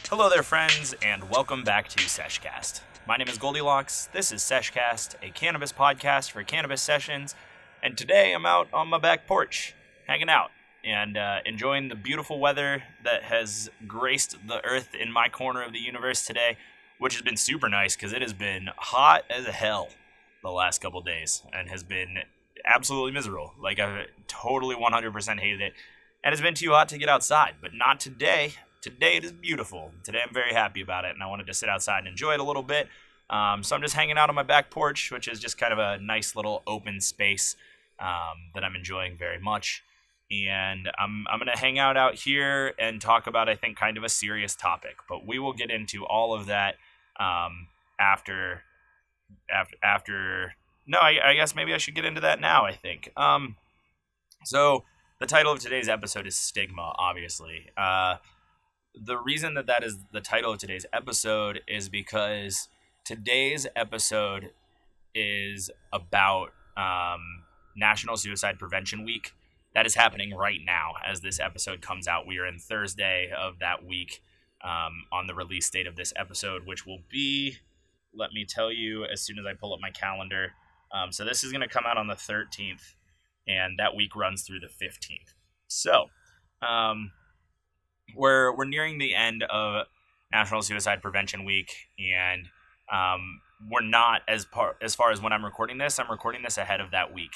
Hello there, friends, and welcome back to Sesh Cast. My name is Goldilocks. This is Sesh Cast, a cannabis podcast for cannabis sessions, and today I'm out on my back porch, hanging out and enjoying the beautiful weather that has graced the earth in my corner of the universe today, which has been super nice because it has been hot as hell the last couple days and has been absolutely miserable. Like, I've totally 100% hated it, and it's been too hot to get outside, but not today. Today it is beautiful. Today I'm very happy about it, and I wanted to sit outside and enjoy it a little bit. So I'm just hanging out on my back porch, which is just kind of a nice little open space that I'm enjoying very much. And I'm going to hang out here and talk about, I think, kind of a serious topic. But we will get into all of that after. No, I guess maybe I should get into that now, I think. So the title of today's episode is Stigma, obviously. The reason that is the title of today's episode is because today's episode is about National Suicide Prevention Week. That is happening right now as this episode comes out. We are in Thursday of that week on the release date of this episode, which will be, let me tell you, as soon as I pull up my calendar. So this is going to come out on the 13th, and that week runs through the 15th. So, we're nearing the end of National Suicide Prevention Week, and we're not as far as when I'm recording this. I'm recording this ahead of that week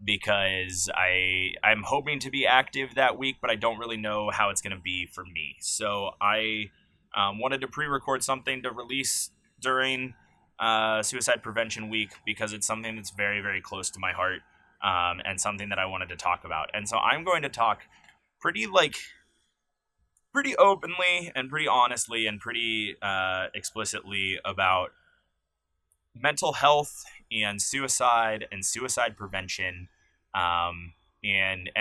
because I'm hoping to be active that week, but I don't really know how it's going to be for me. So I wanted to pre-record something to release during Suicide Prevention Week because it's something that's very, very close to my heart and something that I wanted to talk about. And so I'm going to talk pretty openly and pretty honestly and pretty explicitly about mental health and suicide prevention and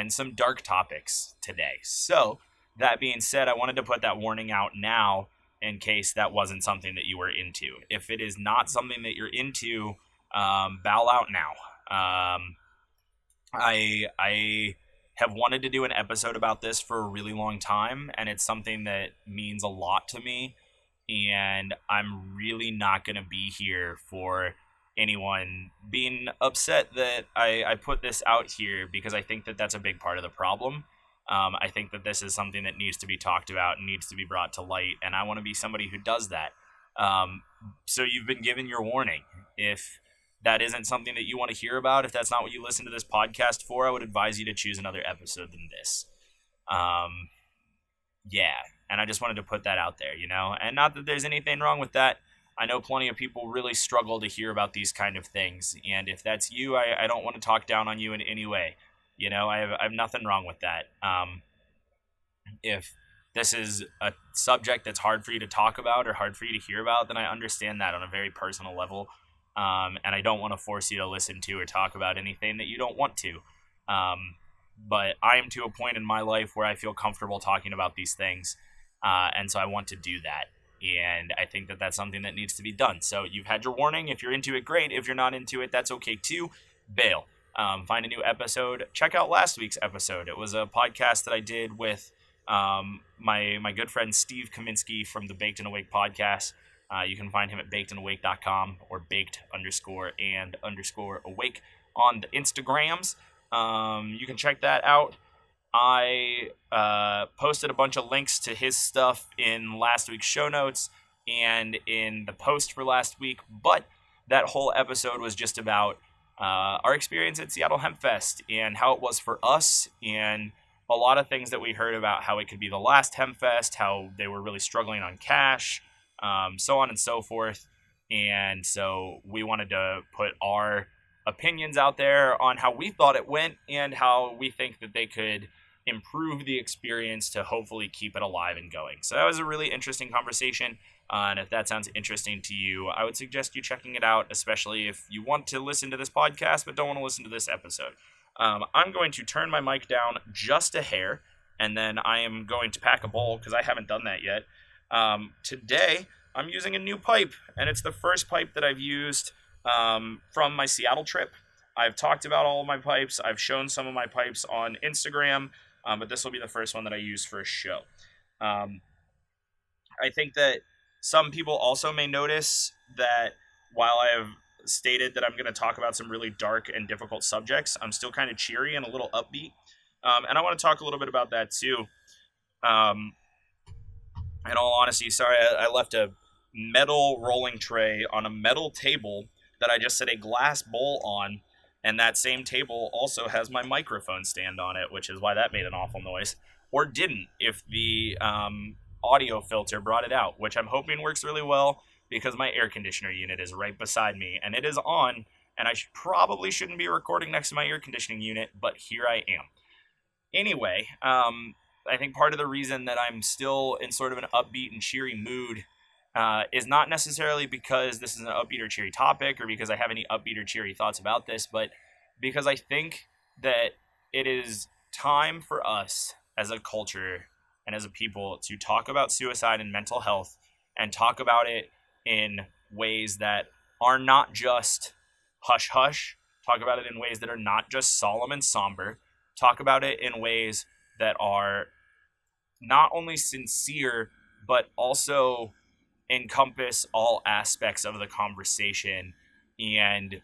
some dark topics today. So that being said, I wanted to put that warning out now in case that wasn't something that you were into. If it is not something that you're into, bow out now. I have wanted to do an episode about this for a really long time, and it's something that means a lot to me, and I'm really not going to be here for anyone being upset that I put this out here, because I think that that's a big part of the problem. I think that this is something that needs to be talked about and needs to be brought to light, and I want to be somebody who does that. So you've been given your warning. If that isn't something that you want to hear about, if that's not what you listen to this podcast for, I would advise you to choose another episode than this. Yeah, and I just wanted to put that out there, and not that there's anything wrong with that. I know plenty of people really struggle to hear about these kind of things, and if that's you, I don't want to talk down on you in any way. I have nothing wrong with that. If this is a subject that's hard for you to talk about or hard for you to hear about, then I understand that on a very personal level. And I don't want to force you to listen to or talk about anything that you don't want to. But I am to a point in my life where I feel comfortable talking about these things. And so I want to do that. And I think that that's something that needs to be done. So you've had your warning. If you're into it, great. If you're not into it, that's okay too. Bail. Find a new episode. Check out last week's episode. It was a podcast that I did with my good friend Steve Kaminsky from the Baked and Awake podcast. You can find him at bakedandawake.com or baked_and_awake on the Instagrams. You can check that out. I posted a bunch of links to his stuff in last week's show notes and in the post for last week, but that whole episode was just about our experience at Seattle Hemp Fest and how it was for us, and a lot of things that we heard about how it could be the last Hemp Fest, how they were really struggling on cash, so on and so forth. And so we wanted to put our opinions out there on how we thought it went and how we think that they could improve the experience to hopefully keep it alive and going. So that was a really interesting conversation. And if that sounds interesting to you, I would suggest you checking it out, especially if you want to listen to this podcast but don't want to listen to this episode. I'm going to turn my mic down just a hair, and then I am going to pack a bowl because I haven't done that yet. Today, I'm using a new pipe, and it's the first pipe that I've used from my Seattle trip. I've talked about all of my pipes. I've shown some of my pipes on Instagram, but this will be the first one that I use for a show. I think that some people also may notice that while I have stated that I'm going to talk about some really dark and difficult subjects, I'm still kind of cheery and a little upbeat. And I want to talk a little bit about that too. In all honesty, sorry, I left a metal rolling tray on a metal table that I just set a glass bowl on, and that same table also has my microphone stand on it, which is why that made an awful noise. Or didn't, if the audio filter brought it out, which I'm hoping works really well because my air conditioner unit is right beside me, and it is on, and I probably shouldn't be recording next to my air conditioning unit, but here I am. Anyway, I think part of the reason that I'm still in sort of an upbeat and cheery mood is not necessarily because this is an upbeat or cheery topic or because I have any upbeat or cheery thoughts about this, but because I think that it is time for us as a culture and as a people to talk about suicide and mental health and talk about it in ways that are not just hush-hush, talk about it in ways that are not just solemn and somber, talk about it in ways that are not only sincere, but also encompass all aspects of the conversation and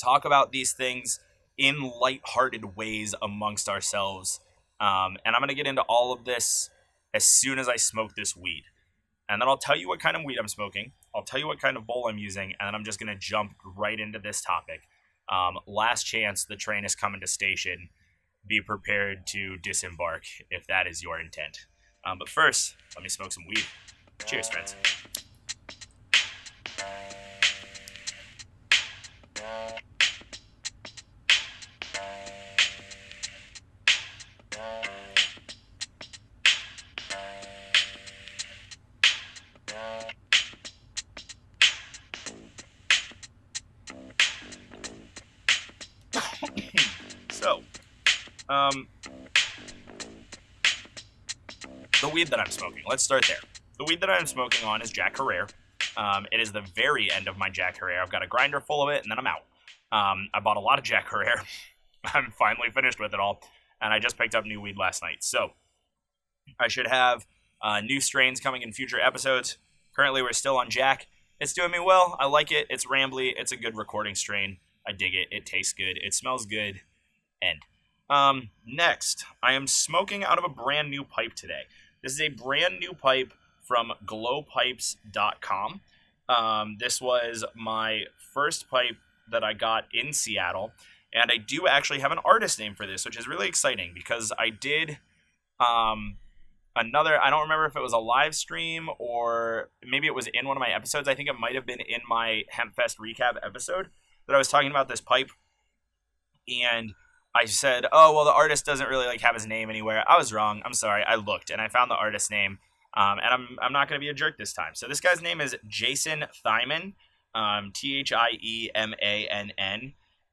talk about these things in lighthearted ways amongst ourselves. And I'm going to get into all of this as soon as I smoke this weed. And then I'll tell you what kind of weed I'm smoking. I'll tell you what kind of bowl I'm using. And then I'm just going to jump right into this topic. Last chance, the train is coming to station. Be prepared to disembark if that is your intent. But first, let me smoke some weed. Cheers, friends. The weed that I'm smoking. Let's start there. The weed that I'm smoking on is Jack Herrera. It is the very end of my Jack Herrera. I've got a grinder full of it, and then I'm out. I bought a lot of Jack Herrera. I'm finally finished with it all, and I just picked up new weed last night. So I should have new strains coming in future episodes. Currently, we're still on Jack. It's doing me well. I like it. It's rambly. It's a good recording strain. I dig it. It tastes good. It smells good. End. Next, I am smoking out of a brand new pipe today. This is a brand new pipe from glowpipes.com. This was my first pipe that I got in Seattle, and I do actually have an artist name for this, which is really exciting because I did another, I don't remember if it was a live stream or maybe it was in one of my episodes. I think it might have been in my Hempfest recap episode that I was talking about this pipe, and I said, oh, well, the artist doesn't really have his name anywhere. I was wrong. I'm sorry. I looked, and I found the artist's name, and I'm not going to be a jerk this time. So this guy's name is Jason Thyman, Thiemann.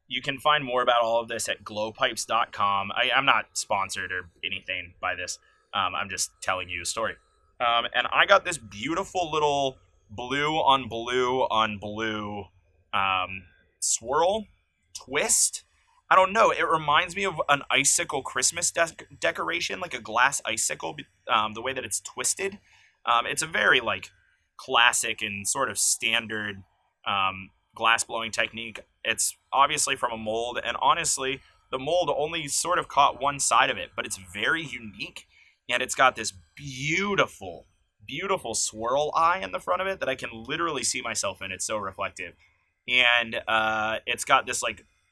You can find more about all of this at glowpipes.com. I'm not sponsored or anything by this. I'm just telling you a story. And I got this beautiful little blue on blue on blue swirl twist. I don't know. It reminds me of an icicle Christmas decoration, like a glass icicle, the way that it's twisted. It's a very classic and sort of standard glass blowing technique. It's obviously from a mold, and honestly, the mold only sort of caught one side of it, but it's very unique, and it's got this beautiful, beautiful swirl eye in the front of it that I can literally see myself in. It's so reflective, and it's got this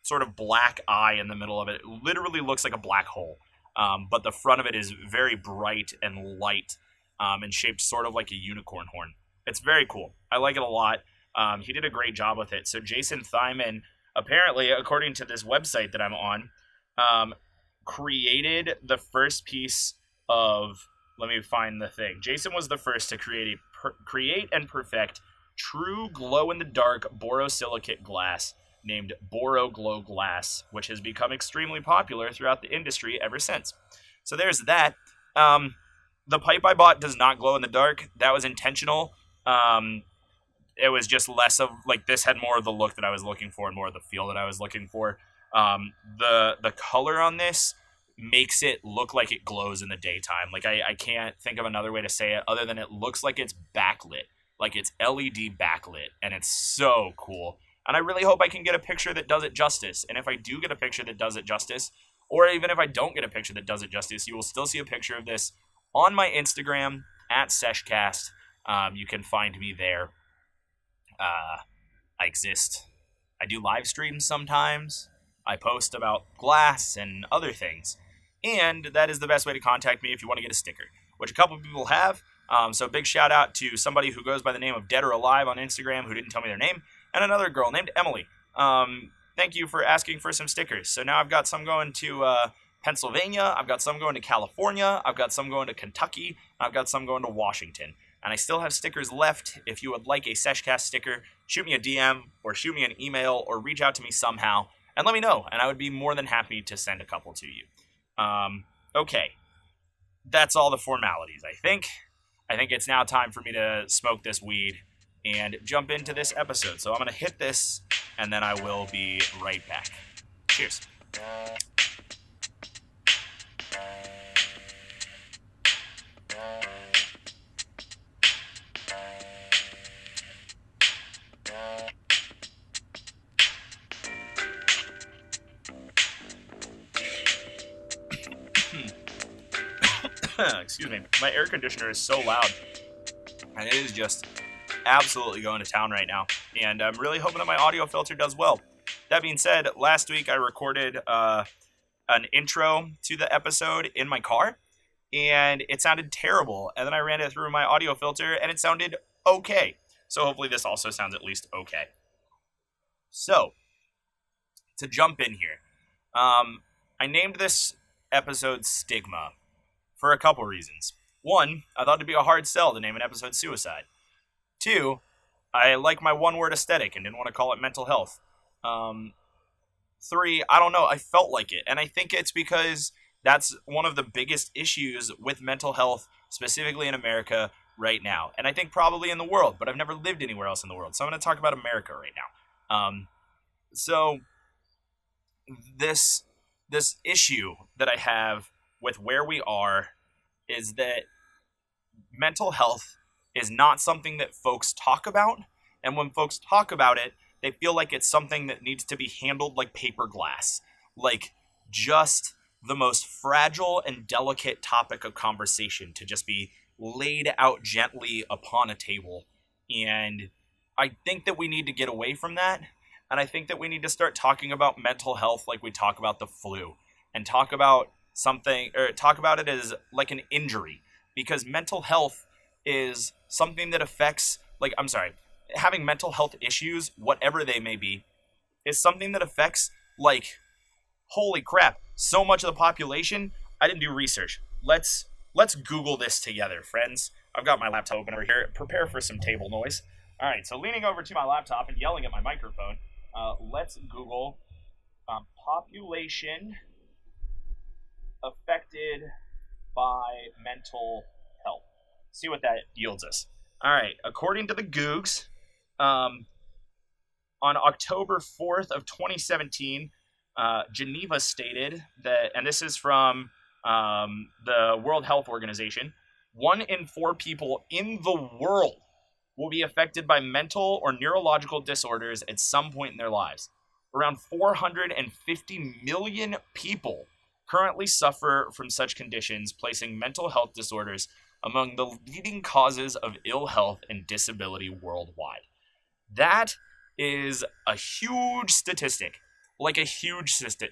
sort of black eye in the middle of it. It literally looks like a black hole, but the front of it is very bright and light and shaped sort of like a unicorn horn. It's very cool. I like it a lot. He did a great job with it. So Jason Thyman, apparently, according to this website that I'm on, created the first piece of, let me find the thing. Jason was the first to create and perfect true glow-in-the-dark borosilicate glass named Boro Glow Glass, which has become extremely popular throughout the industry ever since. So there's that. The pipe I bought does not glow in the dark. That was intentional. It was just less of this had more of the look that I was looking for and more of the feel that I was looking for. The color on this makes it look like it glows in the daytime. Like, I can't think of another way to say it other than it looks like it's backlit. Like, it's LED backlit, and it's so cool. And I really hope I can get a picture that does it justice. And if I do get a picture that does it justice, or even if I don't get a picture that does it justice, you will still see a picture of this on my Instagram, at Sesh Cast. You can find me there. I exist. I do live streams sometimes. I post about glass and other things. And that is the best way to contact me if you want to get a sticker, which a couple of people have. So big shout out to somebody who goes by the name of Dead or Alive on Instagram who didn't tell me their name, and another girl named Emily. Thank you for asking for some stickers. So now I've got some going to Pennsylvania, I've got some going to California, I've got some going to Kentucky, I've got some going to Washington. And I still have stickers left. If you would like a Seshcast sticker, shoot me a DM or shoot me an email or reach out to me somehow and let me know, and I would be more than happy to send a couple to you. Okay. That's all the formalities, I think. I think it's now time for me to smoke this weed and jump into this episode. So I'm going to hit this, and then I will be right back. Cheers. Excuse me. My air conditioner is so loud, and it is just absolutely going to town right now. And I'm really hoping that my audio filter does well. That being said, last week I recorded an intro to the episode in my car, and it sounded terrible. And then I ran it through my audio filter, and it sounded okay. So hopefully this also sounds at least okay. So, to jump in here, I named this episode Stigma for a couple reasons. One, I thought it'd be a hard sell to name an episode Suicide. Two, I like my one-word aesthetic and didn't want to call it mental health. Three, I don't know, I felt like it. And I think it's because that's one of the biggest issues with mental health, specifically in America right now. And I think probably in the world, but I've never lived anywhere else in the world. So I'm going to talk about America right now. So this issue that I have with where we are is that mental health is not something that folks talk about. And when folks talk about it, they feel like it's something that needs to be handled like paper glass. Like just the most fragile and delicate topic of conversation to just be laid out gently upon a table. And I think that we need to get away from that. And I think that we need to start talking about mental health like we talk about the flu. And talk about it as like an injury, because mental health is something that affects, having mental health issues, whatever they may be, is something that affects, holy crap, so much of the population. I didn't do research. Let's Google this together, friends. I've got my laptop open over here. Prepare for some table noise. All right, so leaning over to my laptop and yelling at my microphone, let's Google population affected by mental health. See what that yields us. All right, according to the Googs, on October 4th of 2017, Geneva stated that, and this is from the World Health Organization, 1 in 4 people in the world will be affected by mental or neurological disorders at some point in their lives. Around 450 million people currently suffer from such conditions, placing mental health disorders among the leading causes of ill health and disability worldwide. That is a huge statistic. Like a huge statistic.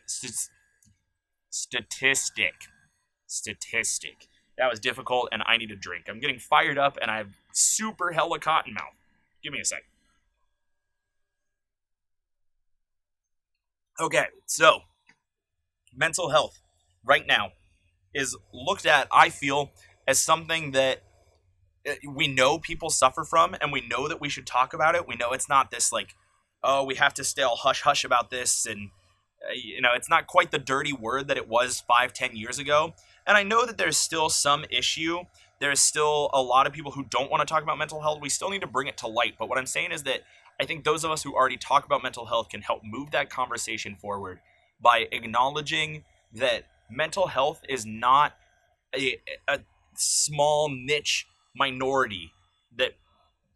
That was difficult, and I need a drink. I'm getting fired up, and I have super hella cotton mouth. Give me a sec. Okay, so mental health right now is looked at, I feel, as something that we know people suffer from, and we know that we should talk about it. We know it's not this we have to stay all hush-hush about this, and it's not quite the dirty word that it was 5-10 years ago. And I know that there's still some issue. There's still a lot of people who don't want to talk about mental health. We still need to bring it to light. But what I'm saying is that I think those of us who already talk about mental health can help move that conversation forward by acknowledging that mental health is not a small niche minority that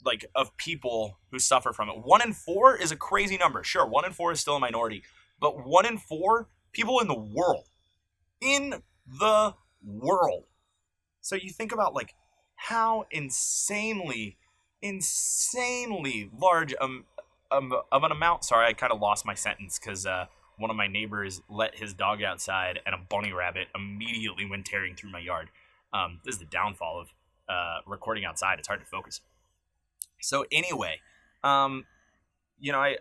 like of people who suffer from it. 1 in 4 is a crazy number. Sure, 1 in 4 is still a minority, but 1 in 4 people in the world, in the world. So you think about like how insanely large of an amount. Sorry, I kind of lost my sentence because one of my neighbors let his dog outside and a bunny rabbit immediately went tearing through my yard. This is the downfall of recording outside. It's hard to focus. So anyway, I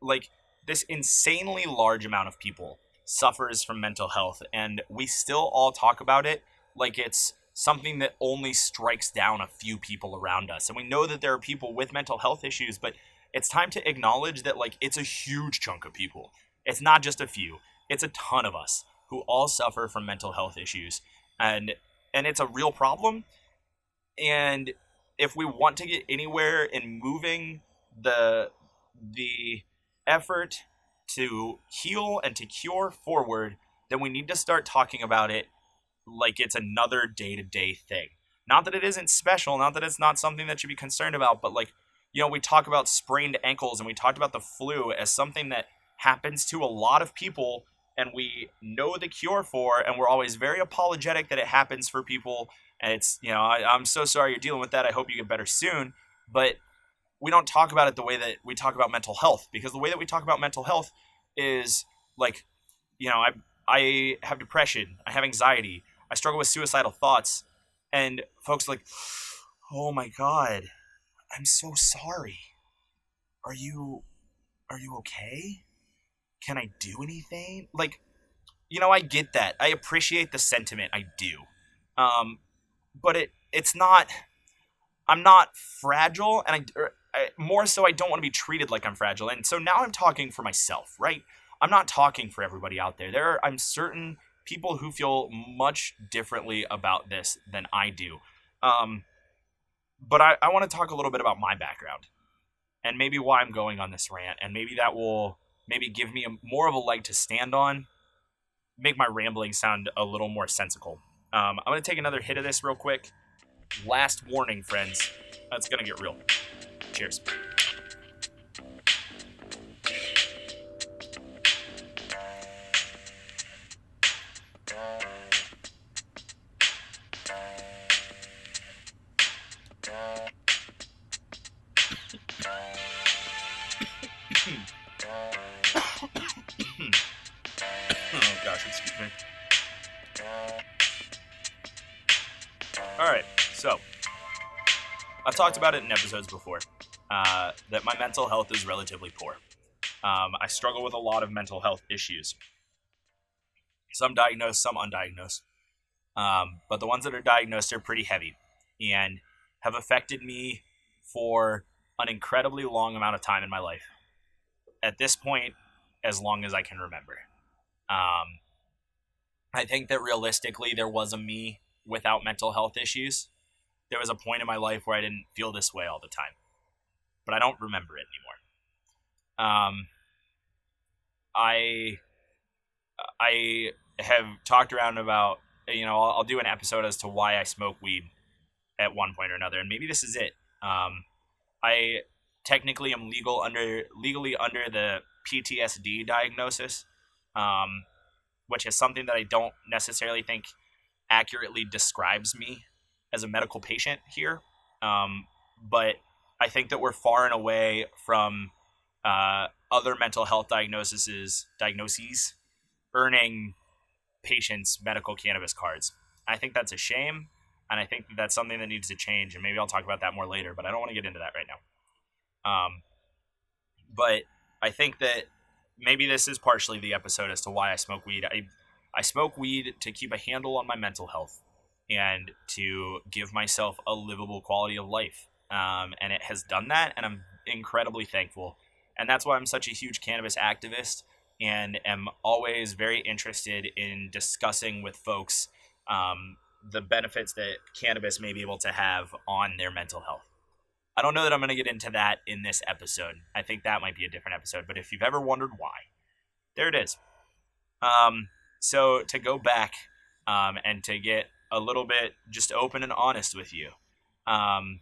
like this insanely large amount of people suffers from mental health, and we still all talk about it like it's something that only strikes down a few people around us. And we know that there are people with mental health issues, but it's time to acknowledge that like it's a huge chunk of people. It's not just a few. It's a ton of us who all suffer from mental health issues. And it's a real problem. And if we want to get anywhere in moving the effort to heal and to cure forward, then we need to start talking about it like it's another day-to-day thing. Not that it isn't special, not that it's not something that should be concerned about, but like, we talk about sprained ankles and we talked about the flu as something that happens to a lot of people and we know the cure for, and we're always very apologetic that it happens for people. And it's, I'm so sorry you're dealing with that. I hope you get better soon. But we don't talk about it the way that we talk about mental health, because the way that we talk about mental health is like, I have depression, I have anxiety, I struggle with suicidal thoughts. And folks are like, oh my God, I'm so sorry. Are you okay? Can I do anything? Like, I get that. I appreciate the sentiment. I do. But it's not, I'm not fragile, and more so I don't want to be treated like I'm fragile. And so now I'm talking for myself, right? I'm not talking for everybody out there. I'm certain people who feel much differently about this than I do. But I want to talk a little bit about my background and maybe why I'm going on this rant, and maybe that will give me more of a leg to stand on, make my rambling sound a little more sensical. I'm going to take another hit of this real quick. Last warning, friends. It's going to get real. Cheers. Oh gosh, excuse me. Alright, so I've talked about it in episodes before, that my mental health is relatively poor. I struggle with a lot of mental health issues. Some diagnosed, some undiagnosed. But the ones that are diagnosed are pretty heavy and have affected me for an incredibly long amount of time in my life. At this point, as long as I can remember. I think that realistically there was a me without mental health issues. There was a point in my life where I didn't feel this way all the time, but I don't remember it anymore. I have talked around about, I'll do an episode as to why I smoke weed at one point or another, and maybe this is it. I technically am legally under the PTSD diagnosis, which is something that I don't necessarily think accurately describes me as a medical patient here. But I think that we're far and away from other mental health diagnoses earning patients medical cannabis cards. I think that's a shame, and I think that that's something that needs to change, and maybe I'll talk about that more later, but I don't want to get into that right now. But I think that maybe this is partially the episode as to why I smoke weed. I smoke weed to keep a handle on my mental health and to give myself a livable quality of life. And it has done that, and I'm incredibly thankful. And that's why I'm such a huge cannabis activist and am always very interested in discussing with folks the benefits that cannabis may be able to have on their mental health. I don't know that I'm going to get into that in this episode. I think that might be a different episode, but if you've ever wondered why, there it is. So to go back and to get a little bit just open and honest with you, um,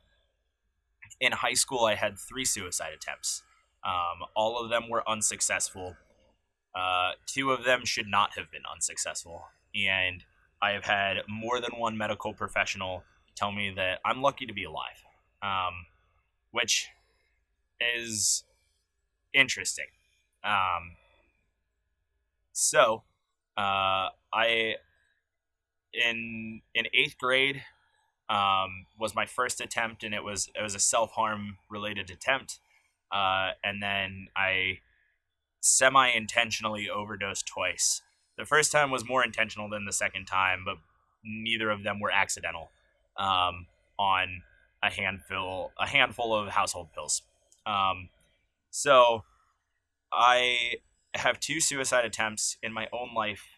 in high school I had 3 suicide attempts. All of them were unsuccessful. 2 of them should not have been unsuccessful, and I have had more than one medical professional tell me that I'm lucky to be alive, which is interesting. Um, so, I in 8th grade was my first attempt, and it was a self-harm related attempt, and then I semi-intentionally overdosed twice. The first time was more intentional than the second time, but neither of them were accidental. On a handful of household pills. Um, so I have 2 suicide attempts in my own life,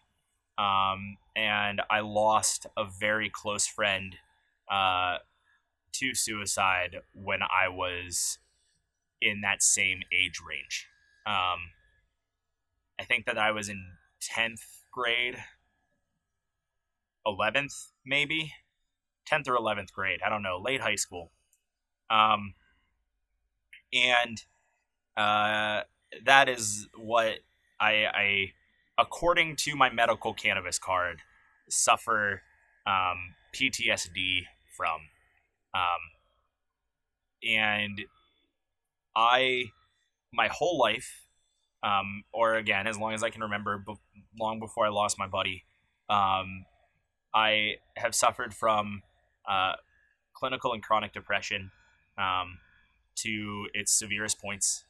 and I lost a very close friend uh, to suicide when I was in that same age range. Um, I think that I was in 10th grade, 11th maybe, 10th or 11th grade. I don't know, late high school. Um, and that is what I, according to my medical cannabis card, suffer PTSD from. Um, and my whole life, or again, as long as I can remember, long before I lost my buddy, I have suffered from uh, clinical and chronic depression to its severest points.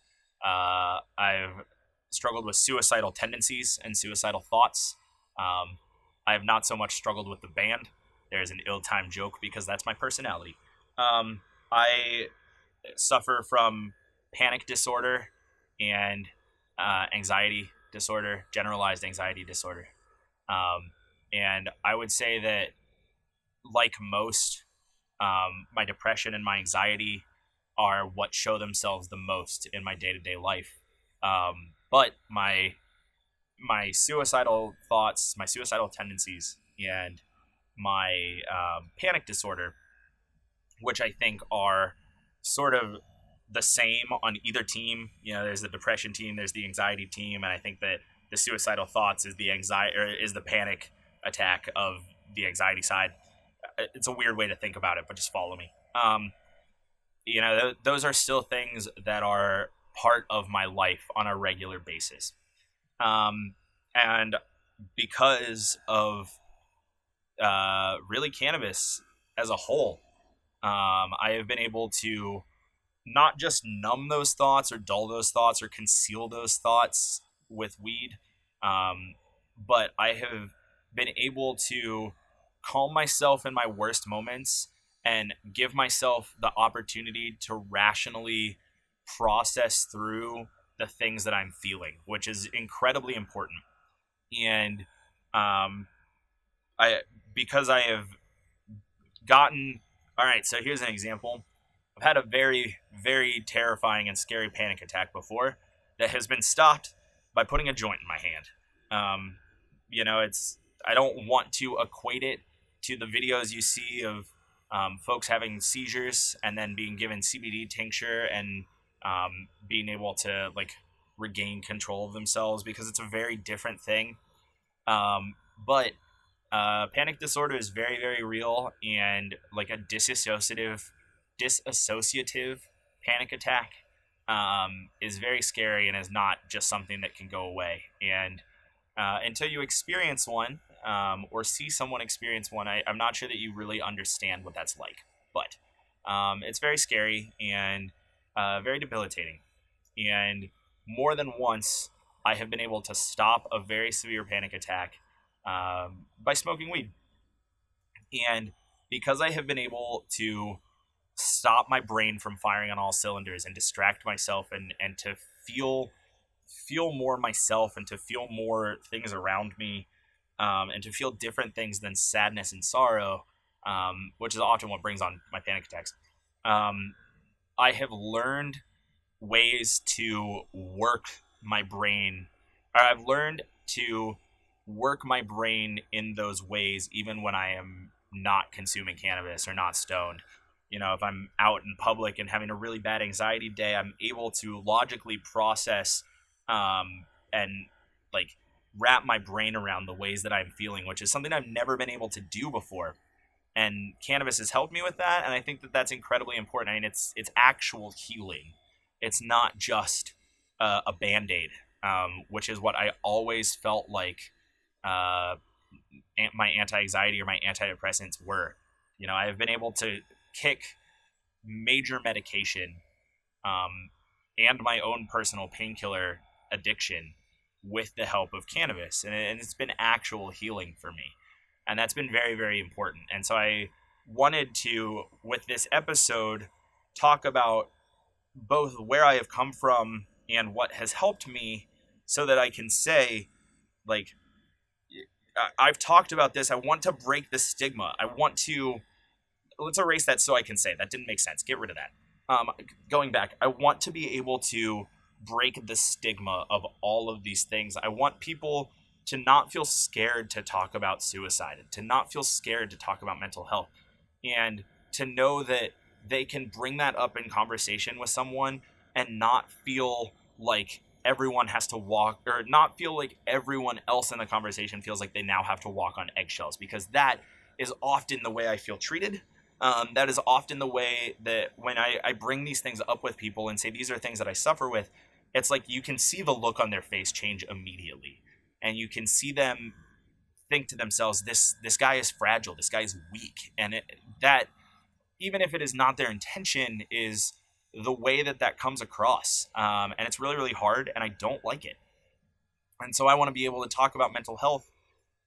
I've struggled with suicidal tendencies and suicidal thoughts. I have not so much struggled with the band. There's an ill-timed joke because that's my personality. I suffer from panic disorder and anxiety disorder, generalized anxiety disorder. And I would say that, like most, my depression and my anxiety are what show themselves the most in my day-to-day life. But my suicidal thoughts, my suicidal tendencies, and my panic disorder, which I think are sort of the same on either team. You know, there's the depression team, there's the anxiety team, and I think that the suicidal thoughts is the anxiety or is the panic attack of the anxiety side. It's a weird way to think about it, but just follow me. Those are still things that are part of my life on a regular basis. And because of really cannabis as a whole, I have been able to not just numb those thoughts or dull those thoughts or conceal those thoughts with weed, but I have been able to calm myself in my worst moments and give myself the opportunity to rationally process through the things that I'm feeling, which is incredibly important. And I because I have gotten all right. So here's an example. I've had a very, very terrifying and scary panic attack before that has been stopped by putting a joint in my hand. I don't want to equate it to the videos you see of folks having seizures and then being given CBD tincture and being able to regain control of themselves, because it's a very different thing. But panic disorder is very, very real, and like a disassociative panic attack is very scary and is not just something that can go away. And until you experience one or see someone experience one, I'm not sure that you really understand what that's like. But it's very scary and very debilitating. And more than once, I have been able to stop a very severe panic attack by smoking weed. And because I have been able to stop my brain from firing on all cylinders and distract myself and to feel more myself and to feel more things around me, and to feel different things than sadness and sorrow, which is often what brings on my panic attacks. I have learned ways to work my brain, or I've learned to work my brain in those ways, even when I am not consuming cannabis or not stoned. If I'm out in public and having a really bad anxiety day, I'm able to logically process and like wrap my brain around the ways that I'm feeling, which is something I've never been able to do before. And cannabis has helped me with that, and I think that that's incredibly important. I mean, it's actual healing. It's not just a Band-Aid, which is what I always felt like my anti-anxiety or my antidepressants were. I have been able to kick major medication and my own personal painkiller addiction with the help of cannabis, and it's been actual healing for me, and that's been very, very important. And so I wanted to, with this episode, talk about both where I have come from and what has helped me, so that I can say, like, I've talked about this. I want to break the stigma. Let's erase that so I can say that didn't make sense. Get rid of that. Going back, I want to be able to break the stigma of all of these things. I want people to not feel scared to talk about suicide, to not feel scared to talk about mental health, and to know that they can bring that up in conversation with someone and not feel like everyone has to walk, or not feel like everyone else in the conversation feels like they now have to walk on eggshells, because that is often the way I feel treated. That is often the way that when I bring these things up with people and say these are things that I suffer with, it's like you can see the look on their face change immediately. And you can see them think to themselves, this guy is fragile, this guy is weak. And that, even if it is not their intention, is the way that comes across. And it's really, really hard, and I don't like it. And so I want to be able to talk about mental health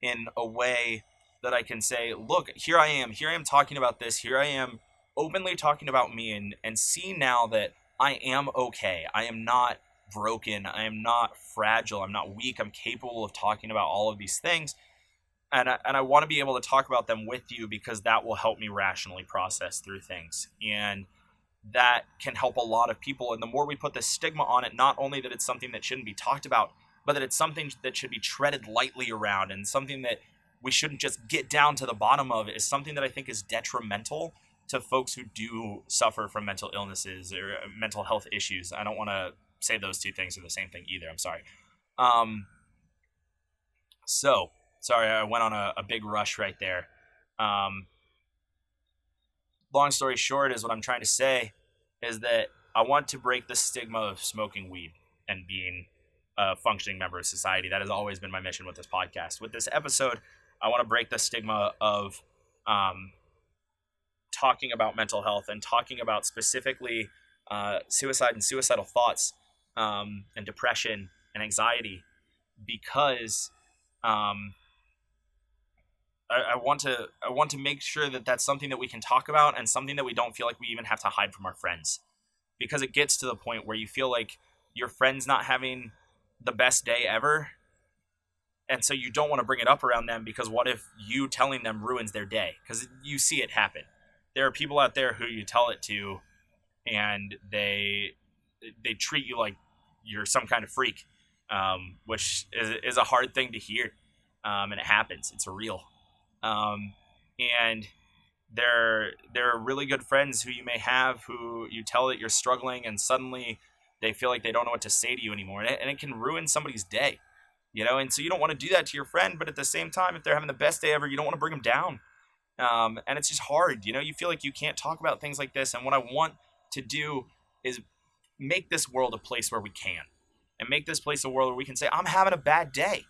in a way that I can say, look, here I am talking about this, here I am openly talking about me, and see now that I am okay. I am not broken. I am not fragile. I'm not weak. I'm capable of talking about all of these things. And I want to be able to talk about them with you, because that will help me rationally process through things. And that can help a lot of people. And the more we put the stigma on it, not only that it's something that shouldn't be talked about, but that it's something that should be treaded lightly around, and something that we shouldn't just get down to the bottom of, is something that I think is detrimental to folks who do suffer from mental illnesses or mental health issues. I don't want to say those two things are the same thing either. I'm sorry. So sorry, I went on a big rush right there. Long story short is what I'm trying to say is that I want to break the stigma of smoking weed and being a functioning member of society. That has always been my mission with this podcast. With this episode, I want to break the stigma of talking about mental health and talking about specifically suicide and suicidal thoughts and depression and anxiety, because I want to make sure that that's something that we can talk about, and something that we don't feel like we even have to hide from our friends, because it gets to the point where you feel like your friend's not having the best day ever, and so you don't want to bring it up around them, because what if you telling them ruins their day? Because you see it happen. There are people out there who you tell it to, and they treat you like you're some kind of freak, which is a hard thing to hear, and it happens. It's real. And there are really good friends who you may have who you tell that you're struggling, and suddenly they feel like they don't know what to say to you anymore, and it can ruin somebody's day, and so you don't want to do that to your friend, but at the same time, if they're having the best day ever, you don't want to bring them down. And it's just hard, you feel like you can't talk about things like this. And what I want to do is make this world a place where we can, and make this place a world where we can say, I'm having a bad day.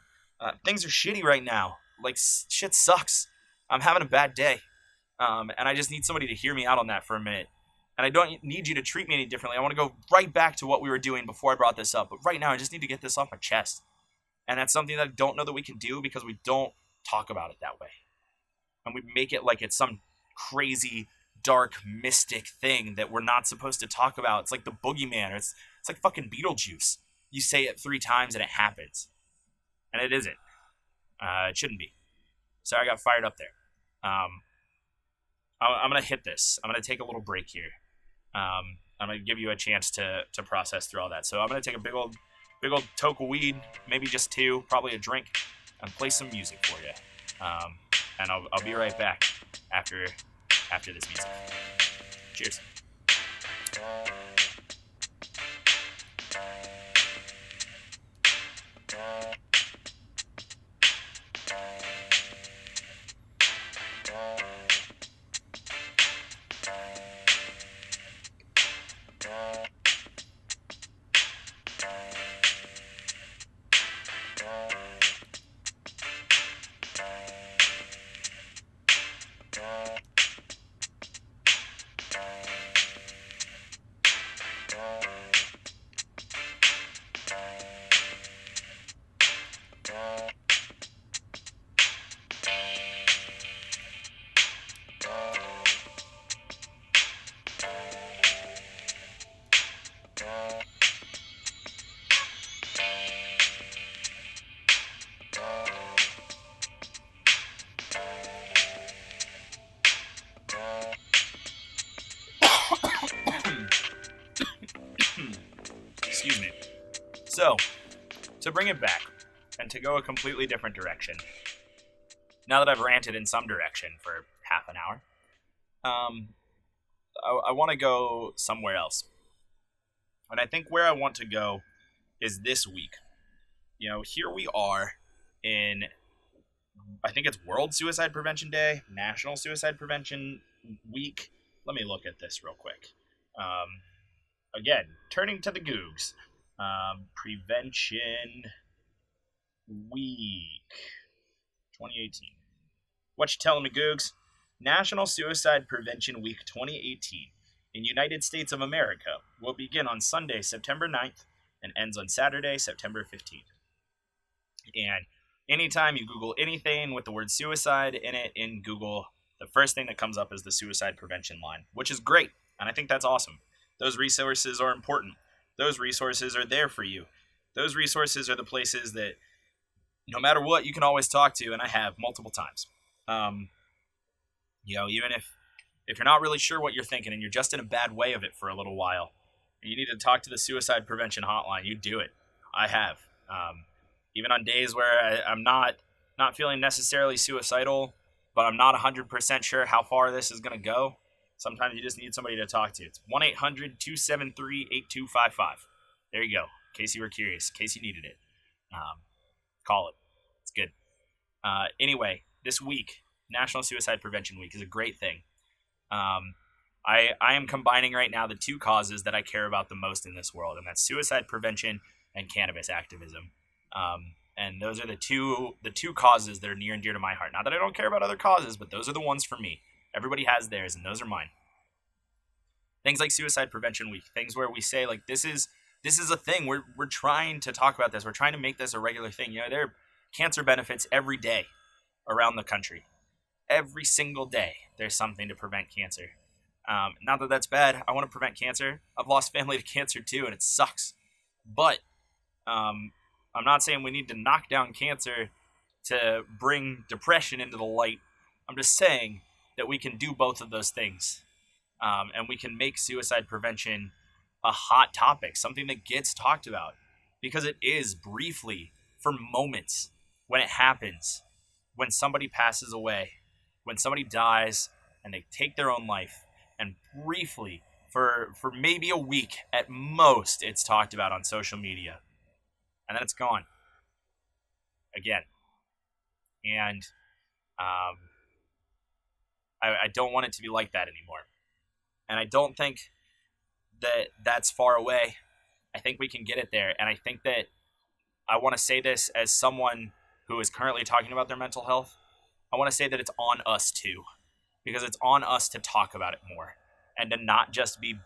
Things are shitty right now. Like, shit sucks. I'm having a bad day. And I just need somebody to hear me out on that for a minute. And I don't need you to treat me any differently. I want to go right back to what we were doing before I brought this up. But right now, I just need to get this off my chest. And that's something that I don't know that we can do, because we don't talk about it that way. And we make it like it's some crazy, dark, mystic thing that we're not supposed to talk about. It's like the boogeyman, or it's like fucking Beetlejuice. You say it 3 times and it happens. And it isn't. It shouldn't be. So I got fired up there. I'm going to hit this. I'm going to take a little break here. I'm going to give you a chance to process through all that. So I'm going to take a big old toke of weed, maybe just 2, probably a drink. and play some music for you. And I'll be right back after this music. Cheers. Excuse me. So, to bring it back, and to go a completely different direction, now that I've ranted in some direction for half an hour, I want to go somewhere else. And I think where I want to go is this week. You know, here we are in, I think it's World Suicide Prevention Day, National Suicide Prevention Week. Let me look at this real quick. Again, turning to the Googs. Prevention Week 2018. What you telling me, Googs? National Suicide Prevention Week 2018 in United States of America will begin on Sunday, September 9th, and ends on Saturday, September 15th. And anytime you Google anything with the word suicide in it in Google, the first thing that comes up is the suicide prevention line, which is great, and I think that's awesome. Those resources are important. Those resources are there for you. Those resources are the places that, no matter what, you can always talk to, and I have multiple times. You know, even if you're not really sure what you're thinking and you're just in a bad way of it for a little while, and you need to talk to the suicide prevention hotline, you do it. I have. Even on days where I'm not feeling necessarily suicidal, but I'm not 100% sure how far this is going to go, sometimes you just need somebody to talk to. It's 1-800-273-8255. There you go, in case you were curious, in case you needed it. Call it. It's good. Anyway, this week, National Suicide Prevention Week, is a great thing. I am combining right now the two causes that I care about the most in this world, and that's suicide prevention and cannabis activism. And those are the two causes that are near and dear to my heart. Not that I don't care about other causes, but those are the ones for me. Everybody has theirs, and those are mine. Things like Suicide Prevention Week, things where we say, like, this is a thing. We're trying to talk about this. We're trying to make this a regular thing. You know, there are cancer benefits every day around the country. Every single day, there's something to prevent cancer. Not that that's bad. I want to prevent cancer. I've lost family to cancer too, and it sucks. But I'm not saying we need to knock down cancer to bring depression into the light. I'm just saying that we can do both of those things. And we can make suicide prevention a hot topic, something that gets talked about. Because it is, briefly, for moments, when it happens, when somebody passes away, when somebody dies and they take their own life, and briefly, for maybe a week at most, it's talked about on social media. And then it's gone. Again. And I don't want it to be like that anymore. And I don't think that that's far away. I think we can get it there. And I think that I want to say this as someone who is currently talking about their mental health. I want to say that it's on us too. Because it's on us to talk about it more. And to not just be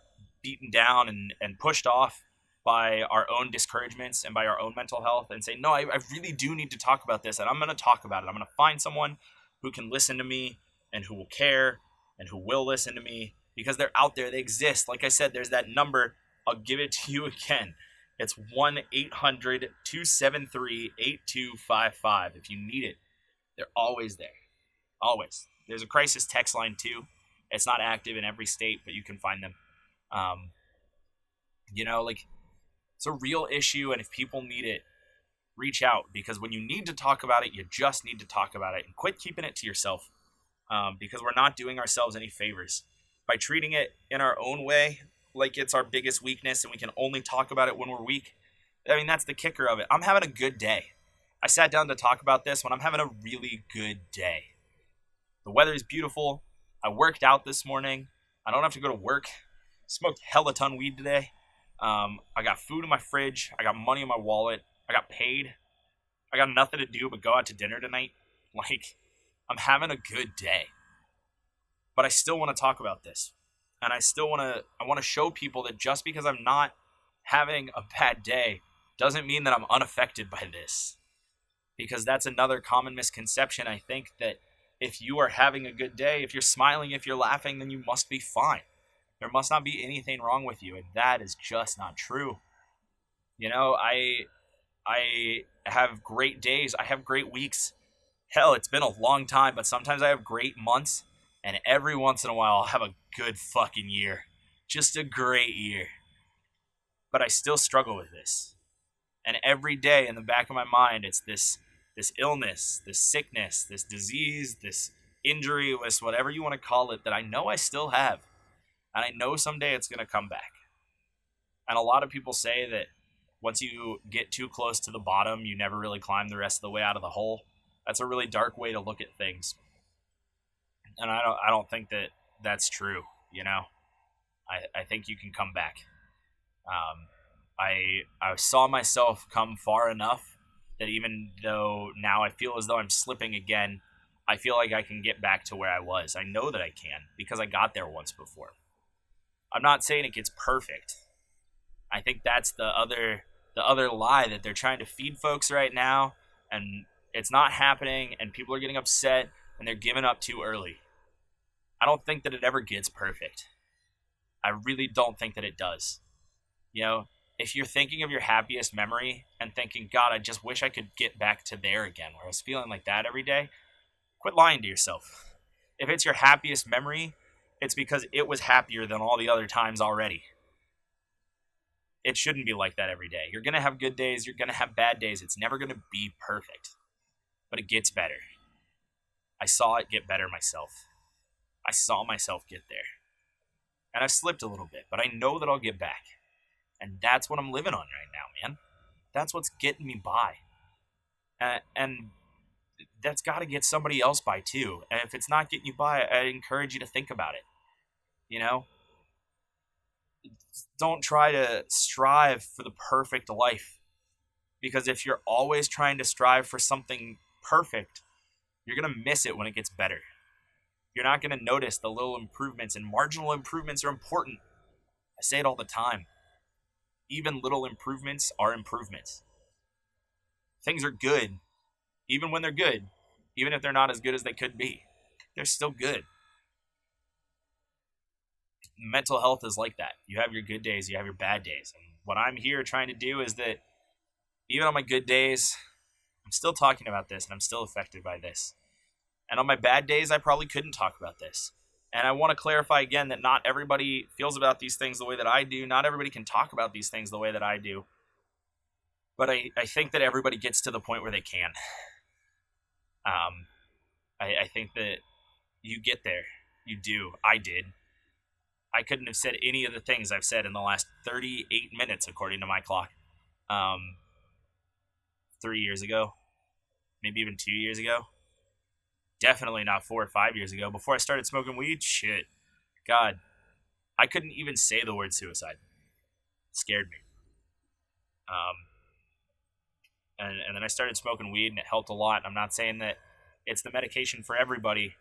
beaten down and pushed off by our own discouragements and by our own mental health, and say, no, I really do need to talk about this, and I'm going to talk about it. I'm going to find someone who can listen to me and who will care and who will listen to me, because they're out there. They exist. Like I said, there's that number. I'll give it to you again. It's 1-800-273-8255. If you need it, they're always there. Always. There's a crisis text line too. It's not active in every state, but you can find them. You know, like, it's a real issue, and if people need it, reach out, because when you need to talk about it, you just need to talk about it, and quit keeping it to yourself, because we're not doing ourselves any favors by treating it in our own way like it's our biggest weakness and we can only talk about it when we're weak. I mean, that's the kicker of it. I'm having a good day. I sat down to talk about this when I'm having a really good day. The weather is beautiful. I worked out this morning. I don't have to go to work. Smoked hella ton weed today. I got food in my fridge. I got money in my wallet. I got paid. I got nothing to do but go out to dinner tonight. Like, I'm having a good day. But I still want to talk about this. And I want to show people that just because I'm not having a bad day doesn't mean that I'm unaffected by this. Because that's another common misconception. I think that if you are having a good day, if you're smiling, if you're laughing, then you must be fine. There must not be anything wrong with you. And that is just not true. You know, I have great days. I have great weeks. Hell, it's been a long time, but sometimes I have great months. And every once in a while, I'll have a good fucking year. Just a great year. But I still struggle with this. And every day in the back of my mind, it's this illness, this sickness, this disease, this injury, this whatever you want to call it, that I know I still have. And I know someday it's going to come back. And a lot of people say that once you get too close to the bottom, you never really climb the rest of the way out of the hole. That's a really dark way to look at things. And I don't think that that's true, you know? I think you can come back. I saw myself come far enough that even though now I feel as though I'm slipping again, I feel like I can get back to where I was. I know that I can because I got there once before. I'm not saying it gets perfect. I think that's the other lie that they're trying to feed folks right now, and it's not happening, and people are getting upset, and they're giving up too early. I don't think that it ever gets perfect. I really don't think that it does. You know, if you're thinking of your happiest memory and thinking, God, I just wish I could get back to there again, where I was feeling like that every day, quit lying to yourself. If it's your happiest memory, it's because it was happier than all the other times already. It shouldn't be like that every day. You're going to have good days. You're going to have bad days. It's never going to be perfect. But it gets better. I saw it get better myself. I saw myself get there. And I've slipped a little bit, but I know that I'll get back. And that's what I'm living on right now, man. That's what's getting me by. And that's got to get somebody else by too. And if it's not getting you by, I encourage you to think about it. You know? Don't try to strive for the perfect life. Because if you're always trying to strive for something perfect, you're going to miss it when it gets better. You're not going to notice the little improvements, and marginal improvements are important. I say it all the time. Even little improvements are improvements. Things are good, even when they're good, even if they're not as good as they could be. They're still good. Mental health is like that. You have your good days, you have your bad days. And what I'm here trying to do is that even on my good days, I'm still talking about this and I'm still affected by this. And on my bad days, I probably couldn't talk about this. And I want to clarify again that not everybody feels about these things the way that I do. Not everybody can talk about these things the way that I do. But I think that everybody gets to the point where they can. I think that you get there. You do. I did. I couldn't have said any of the things I've said in the last 38 minutes, according to my clock. 3 years ago. Maybe even 2 years ago. Definitely not 4 or 5 years ago. Before I started smoking weed, shit. God. I couldn't even say the word suicide. It scared me. And then I started smoking weed and it helped a lot. I'm not saying that it's the medication for everybody,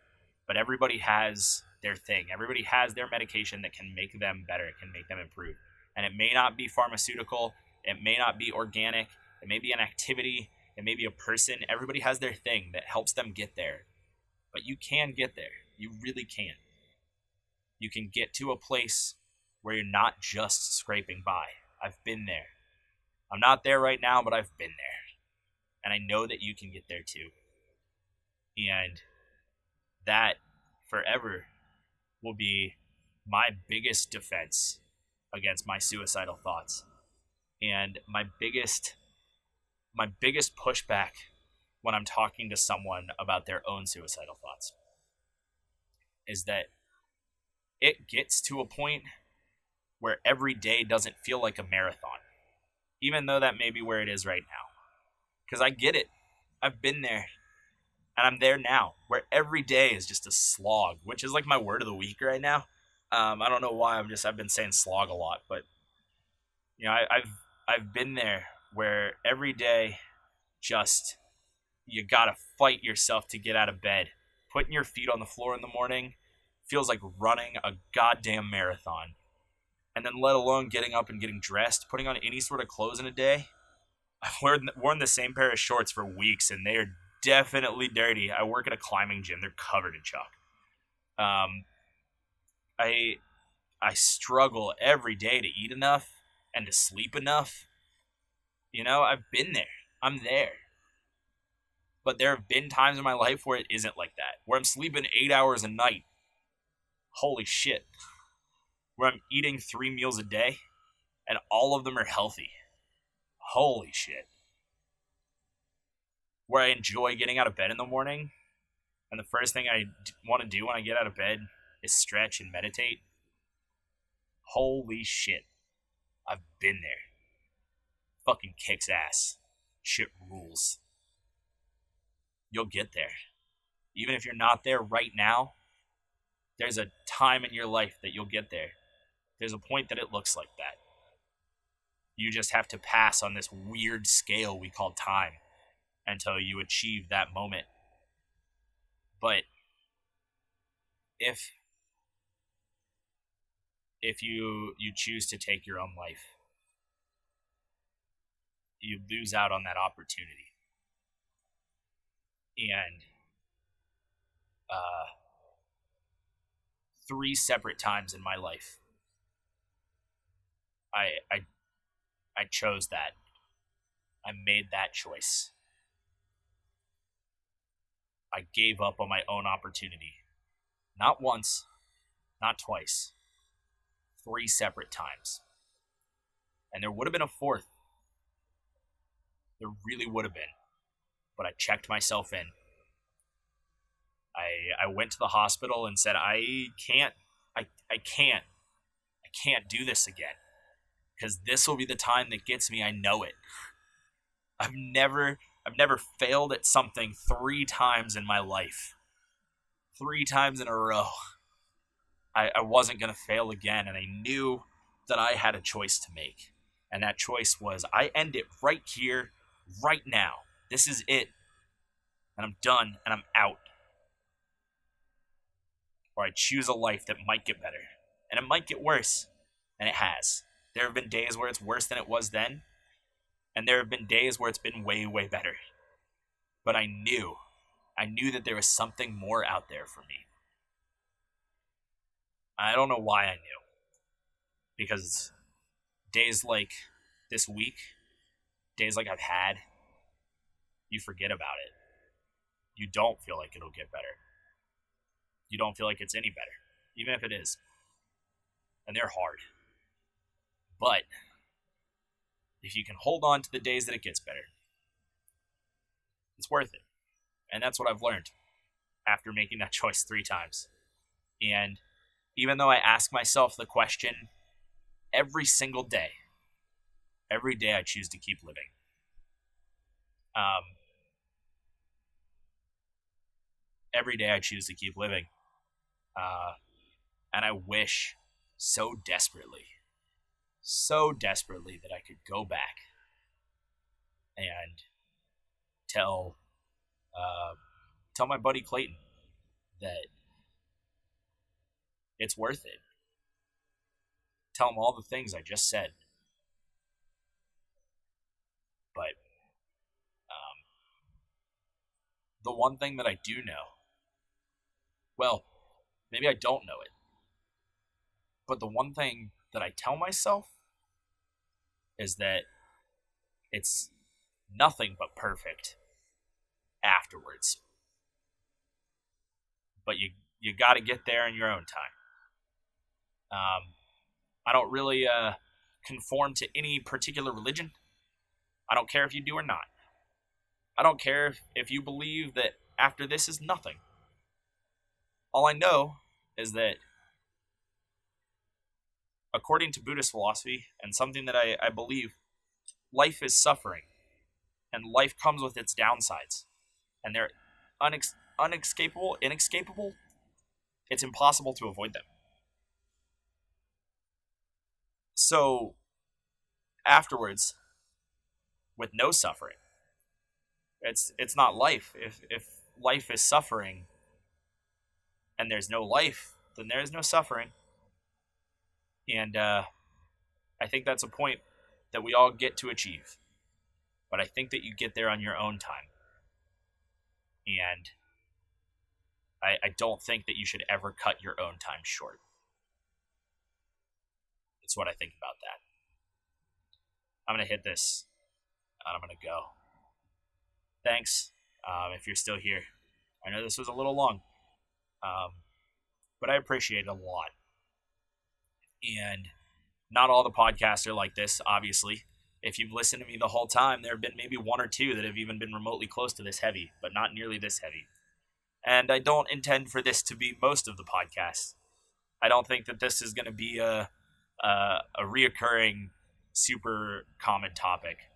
but everybody has their thing. Everybody has their medication that can make them better. It can make them improve. And it may not be pharmaceutical. It may not be organic. It may be an activity. It may be a person. Everybody has their thing that helps them get there. But you can get there. You really can. You can get to a place where you're not just scraping by. I've been there. I'm not there right now, but I've been there. And I know that you can get there too. And that forever will be my biggest defense against my suicidal thoughts. And my biggest my biggest pushback when I'm talking to someone about their own suicidal thoughts is that it gets to a point where every day doesn't feel like a marathon, even though that may be where it is right now. Because I get it. I've been there. And I'm there now, where every day is just a slog, which is like my word of the week right now. I don't know why I've been saying slog a lot, but I've been there where every day just you gotta fight yourself to get out of bed. Putting your feet on the floor in the morning feels like running a goddamn marathon. And then let alone getting up and getting dressed, putting on any sort of clothes in a day. I've worn the same pair of shorts for weeks, and they are definitely dirty. I work at a climbing gym. They're covered in chalk. I struggle every day to eat enough and to sleep enough. I've been there. I'm there. But there have been times in my life where it isn't like that. Where I'm sleeping 8 hours a night. Holy shit. Where I'm eating 3 meals a day, and all of them are healthy. Holy shit. Where I enjoy getting out of bed in the morning, and the first thing I want to do when I get out of bed is stretch and meditate. Holy shit. I've been there. Fucking kicks ass. Shit rules. You'll get there. Even if you're not there right now, there's a time in your life that you'll get there. There's a point that it looks like that. You just have to pass on this weird scale we call time until you achieve that moment. But if you choose to take your own life, you lose out on that opportunity. And 3 separate times in my life, I chose that. I made that choice. I gave up on my own opportunity. Not once, not twice. 3 separate times. And there would have been a 4th. There really would have been. But I checked myself in. I went to the hospital and said, I can't do this again. Because this will be the time that gets me. I know it. I've never failed at something 3 times in my life. 3 times in a row. I wasn't going to fail again, and I knew that I had a choice to make. And that choice was, I end it right here, right now. This is it. And I'm done, and I'm out. Or I choose a life that might get better. And it might get worse. And it has. There have been days where it's worse than it was then. And there have been days where it's been way, way better. But I knew that there was something more out there for me. I don't know why I knew. Because days like this week, days like I've had, you forget about it. You don't feel like it'll get better. You don't feel like it's any better, even if it is. And they're hard. But if you can hold on to the days that it gets better, it's worth it. And that's what I've learned after making that choice 3 times. And even though I ask myself the question every single day, every day I choose to keep living. Every day I choose to keep living. And I wish so desperately that I could go back and tell my buddy Clayton that it's worth it. Tell him all the things I just said. But the one thing that I do know, well, maybe I don't know it, but the one thing that I tell myself is that it's nothing but perfect afterwards. But you got to get there in your own time. I don't really conform to any particular religion. I don't care if you do or not. I don't care if you believe that after this is nothing. All I know is that according to Buddhist philosophy, and something that I believe, life is suffering, and life comes with its downsides, and they're inescapable. It's impossible to avoid them. So, afterwards, with no suffering, it's not life. If life is suffering, and there's no life, then there is no suffering. And I think that's a point that we all get to achieve. But I think that you get there on your own time. And I don't think that you should ever cut your own time short. That's what I think about that. I'm going to hit this, and I'm going to go. Thanks, if you're still here. I know this was a little long, but I appreciate it a lot. And not all the podcasts are like this, obviously. If you've listened to me the whole time, there have been maybe one or two that have even been remotely close to this heavy, but not nearly this heavy. And I don't intend for this to be most of the podcast. I don't think that this is going to be a reoccurring, super common topic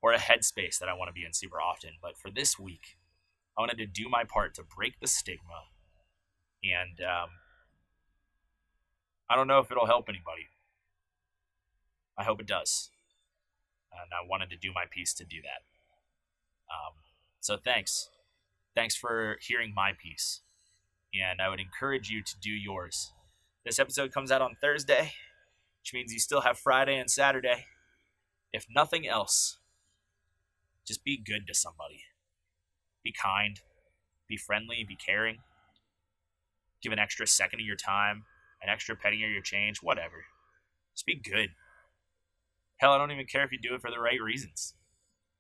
or a headspace that I want to be in super often. But for this week, I wanted to do my part to break the stigma. And I don't know if it'll help anybody. I hope it does. And I wanted to do my piece to do that. So thanks. Thanks for hearing my piece. And I would encourage you to do yours. This episode comes out on Thursday, which means you still have Friday and Saturday. If nothing else, just be good to somebody. Be kind. Be friendly. Be caring. Give an extra second of your time, an extra penny of your change, whatever. Just be good. Hell, I don't even care if you do it for the right reasons.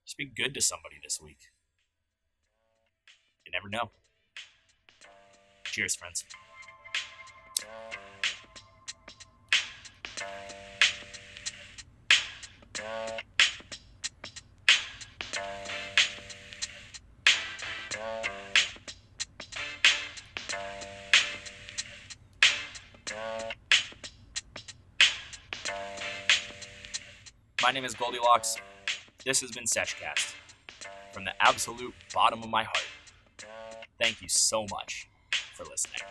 Just be good to somebody this week. You never know. Cheers, friends. My name is Goldilocks. This has been Sesh Cast. From the absolute bottom of my heart, thank you so much for listening.